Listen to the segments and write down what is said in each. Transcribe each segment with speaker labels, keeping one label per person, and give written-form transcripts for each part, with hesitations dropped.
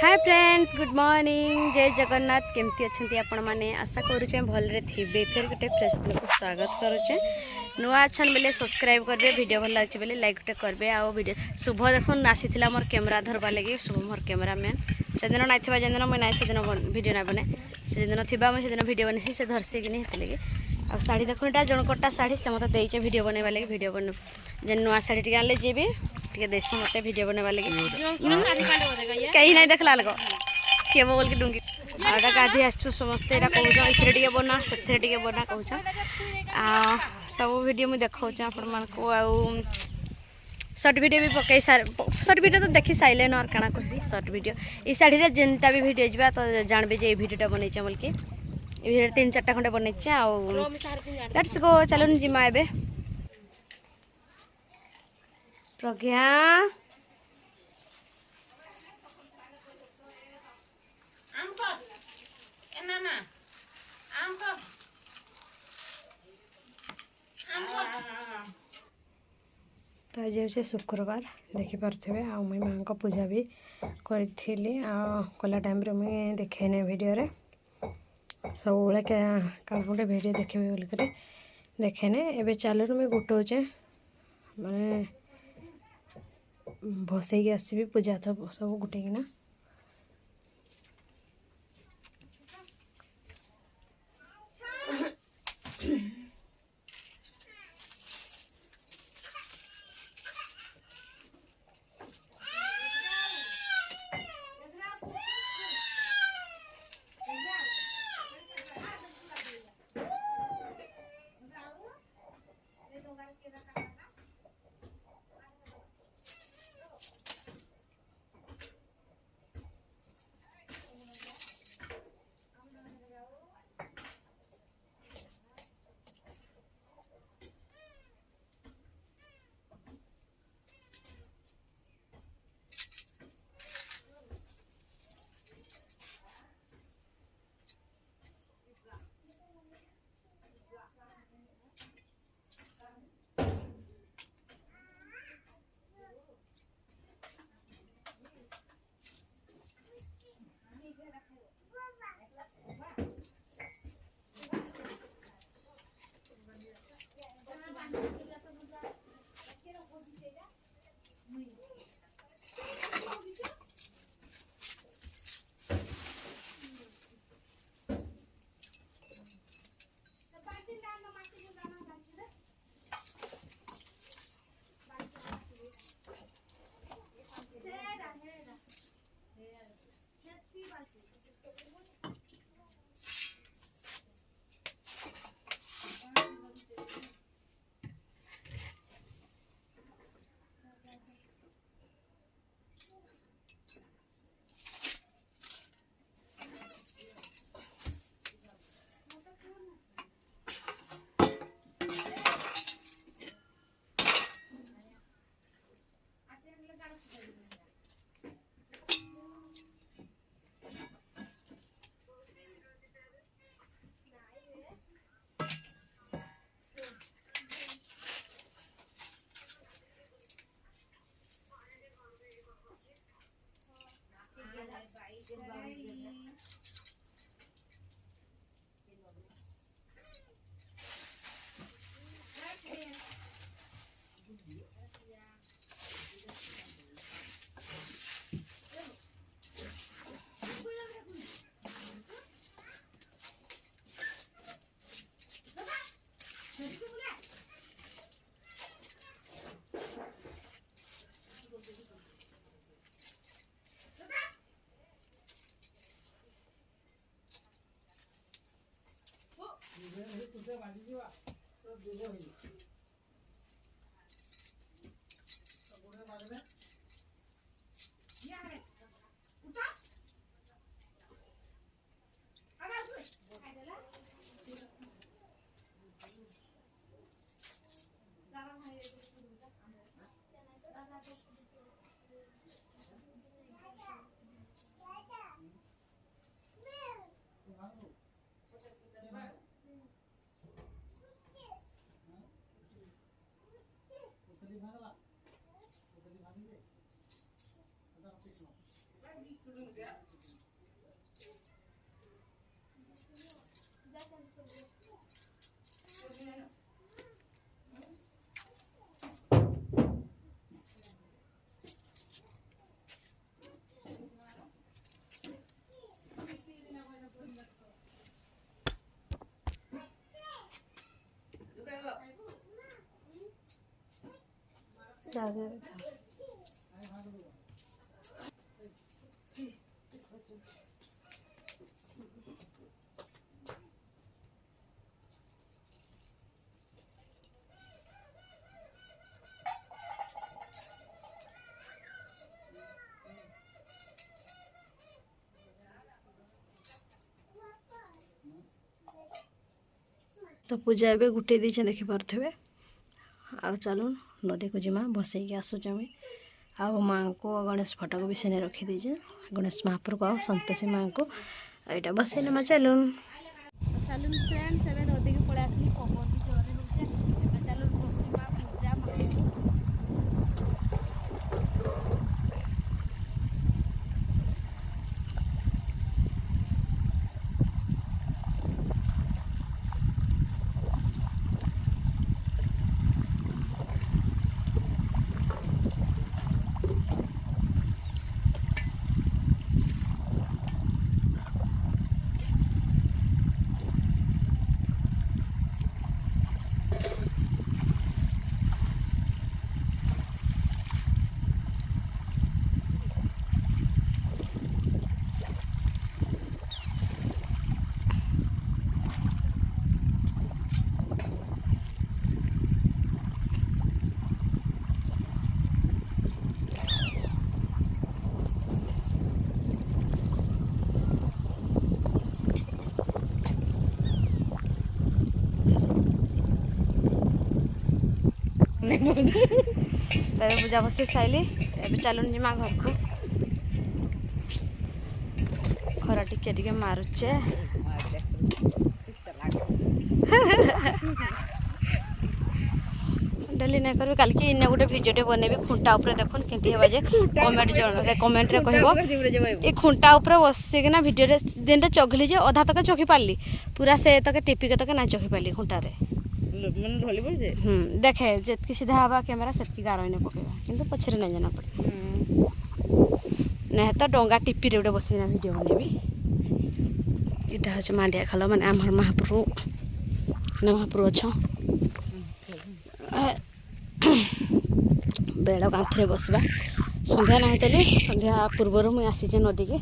Speaker 1: Hi friends, good morning, जय जगन्नाथ। केमती अच्छे आपण मैंने आशा करुचे भलरे थे। फिर गोटे फ्रेश ब्लॉग को स्वागत करुचे। नुआ अच्छन बेले सब्सक्राइब करेंगे, वीडियो भल लगे बेले लाइक टे करेंगे। आउ वीडियो शुभ देखुन आसी मोर कैमेरा धरवा लगे। शुभ मोर कैमेरामैन से दिन नाइथिबा जेन मुझे नाई से दिन वीडियो ना बने से दिन थिबा मुझे दिन वीडियो बनी से धरसी कि नहीं लगे। आ शाढ़ी देखुन एटा जनकटा शाढ़ी से मत देचे वीडियो बनवा लगे। वीडियो बन जेन नुआ शाढ़ी टे आनले जी टे देसी मत वीडियो बनवा लगे। कहीं नहीं देखला लग किए बोल के डुंगी आटा गाधी आसु समस्ते एटा कहूँ इथे टे बना से बना कहूँ सब वीडियो मुझे देखा आपण मानक सर्ट वीडियो भी पकई सर्ट वीडियो तो देखी सारे न काଣା कहबी। सर्ट वीडियो ये शाढ़ी रे जेनटा भी वीडियो जा तो जानबे जे वीडियोटा बनईचे बोल के ये 3-4टा खंडे बनईचे। लेट्स गो चलन जिमा एबे प्रज्ञा तो आज हूँ शुक्रवार देखिपे आ मुई माँ को पूजा भी करी कला टाइम मुझे देखे वीडियो रे सब कल गोटे वीडियो देखे बोलिक देखेने। एवं चलो मुझे गुटौचे माने भसई आसबि पूजा सब गुटेकिना तो पूजा एवं गुटे दीचे देखिपे आ चलून नदी को जीमा बसैक आसुचे आम आ माँ को गणेश फटा को भी सेने रखी दीजे गणेश महाप्रभु आ संतोषी माँ को यहाँ बसैले माँ चलून चलून फ्रेंड्स एवं नदी को पड़े आसली पवन भी जोरे होचे चलून बसैमा पूजा तबे पूजा बस साइली ए चलून जीमा घर को खरा टिके मारुचे डेली नहीं करबे कल की इने गोटे भिडियोटे बनेबी खुंटा ऊपर देखुन केंती हेबा जे कमेंट रे कहबो ए खुंटा ऊपर बसिकना भिडियो रे दिन रे चगली जे अधा तक चखी पारली पूरा से तक टिपी के तक ना चखी पारली खुंटा रे देखे जितकी सीधा हवा कैमेरा सेतकी गार ने पकेबा किंतु पछरे नहीं जाना पड़े नहीं तो डोंगा टिपी रे गोटे बसिना वीडियो बनेबी इटा हछ मांडिया खाल माने आमर महाप्रभु ना महाप्रभु अच्छा बेड़ कांथरे बसवा संध्या ना हेतले संध्या पूर्वर मुई आसी जे नदी के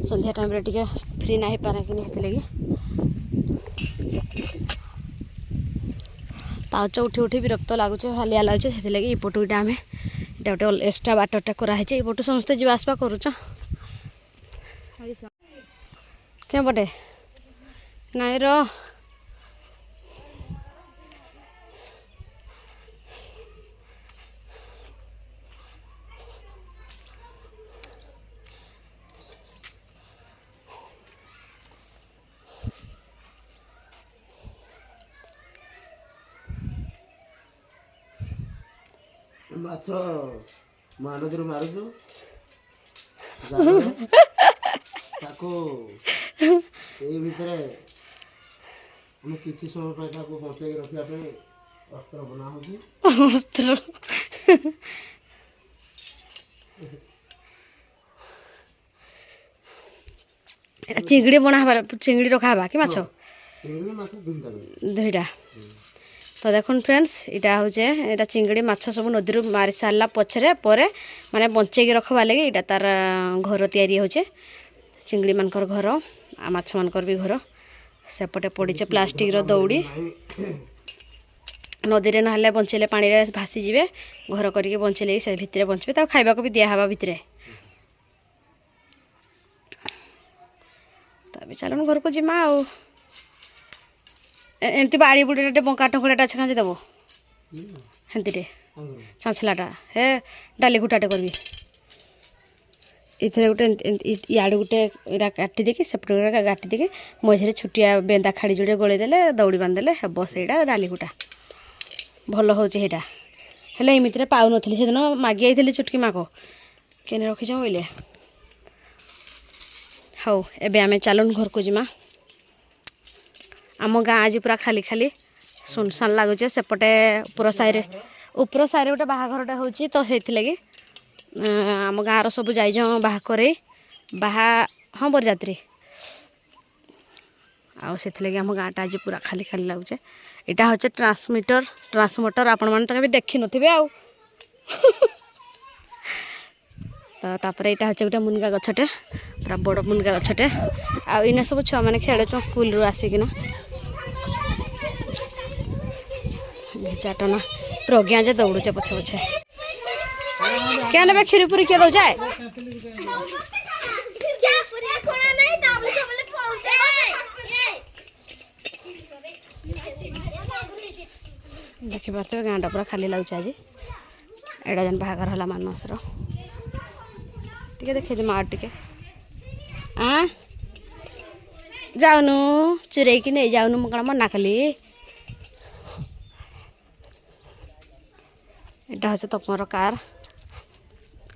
Speaker 1: संध्या टाइम रे टिके फ्री ना हे पारा कि हेतले कि पाउच उठी उठी विरक्त लगुच हालिया लगुचे से लगे यपटू इटा आम इटा गोटे एक्सट्रा बाटटा कराई यपटू समस्ते जी आसपा करुच क्या पटे नाई रो
Speaker 2: माछ महानदी मारुचु भितर हम किसी समय बचे रखा अस्त्र बना
Speaker 1: अस्त्र चिंगड़ी बना चिंगड़ी रखा कि माछ दुईटा तो देखुन फ्रेंड्स इटा हूँ यहाँ चिंगड़ी माछ सब नदी मारी सारा पछरे पर माने बंचेक रखवा लगे इटा तार घर तैयारी होचे चिंगड़ी मानकर घर आ माछ मानकर भी घर सेपटे पड़े प्लास्टिक रो दौड़ी नदी रे नहले बंचेले पानी रे भासी जीवे घर करके बंचेले से भितरे बंचबे ता खाइबा को भी दिया हवा भितरे तबे चलन घर को जिमा आ एमती बाड़ी बुड़े बंका टंकड़ाटा छाँच देव हेंती चाँचलाटा हे डाली घुटाटे करबी इधर गोटे इे गोटे काटी देकी सेपटे काटी देकी मझे छुटिया बेंदा खाड़ी जोड़े गलैदेले दौड़ी बांधिदेले हे सहीटा डाली घुटा भल हो हेले एमती पाऊन से दिन मागी आई चुटकी माँ को केने रखी बोले हौ एबे आमे चलुन घर को जिमा आम गाँ आज पूरा खाली खाली सुनसान लगुचे सेपटे ऊपर साइड गोटे बाहाघरटे होची तो से लगी आम गाँव सब जाइज बाहा करे बाहा हाँ बरजात्री से आम गाँटा आज पूरा खाली खाली लगुचे यहाँ हচ্ছে ट्रांसमीटर आपण मैंने तो कभी देखी नथिबे आउ तो तापर यहाँ हচ্ছে गोटे मुनगा गछटे पूरा बड़ मुनगा गछटे आ इने सब छुआ मैंने खेलुच स्कूल रू आसिकिना चाटना प्रज्ञा जे दौड़ुचे पछे पछे क्या नेबे खीरी पूरी किए दौ जाए देखी पारे गाँटा पूरा खाली लगुच आज एटा जन बाहागर है मानसर टे देखी मार टे जाऊनु चुरे कि नहीं जाऊनु मुझे मना कली यहाँ हচ্ছে तपमर कार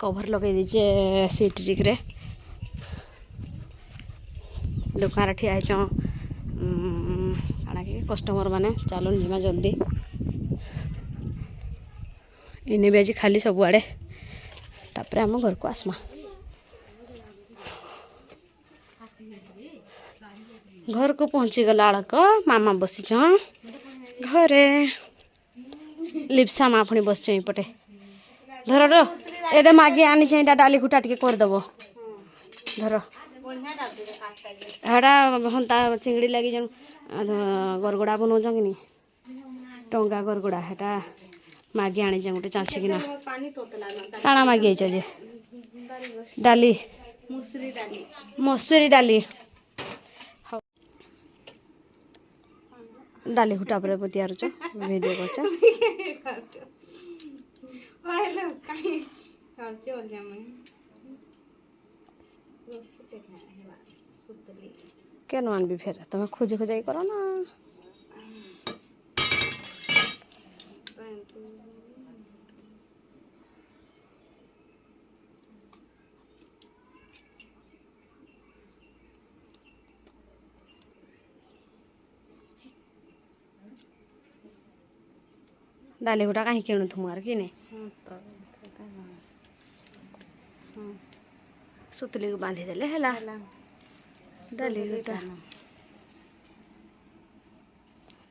Speaker 1: कभर लगे दीचे सीट टिक्रे दुकान ठिया कण कि कस्टमर माने चलुन जिमा जल्दी इने भी आज खाली सबुआड़े तापर आम घर को आसमा घर को पहुँची गला आड़क मामा बसी घरे लिप्सा माँ पुणी बस पटे धर रो ए मागे आनी डाली खुटा टे करदेव धर हेड़ा हंता चिंगड़ी लगी जन गरगड़ा बनाऊँ कि टंगा गरगड़ा हेटा मागे आनी गोटे चाँचिकिना काଣା मागे आइछ जे डाली मसूरी डाली डाली हुटा पर तैयार वीडियो कर केन आनबी फेर तुम खोजे खोजाई कर ना डाली गुटा कहीं किणु तुम कि नहीं सुतली को बांधी देले है डाली गुटा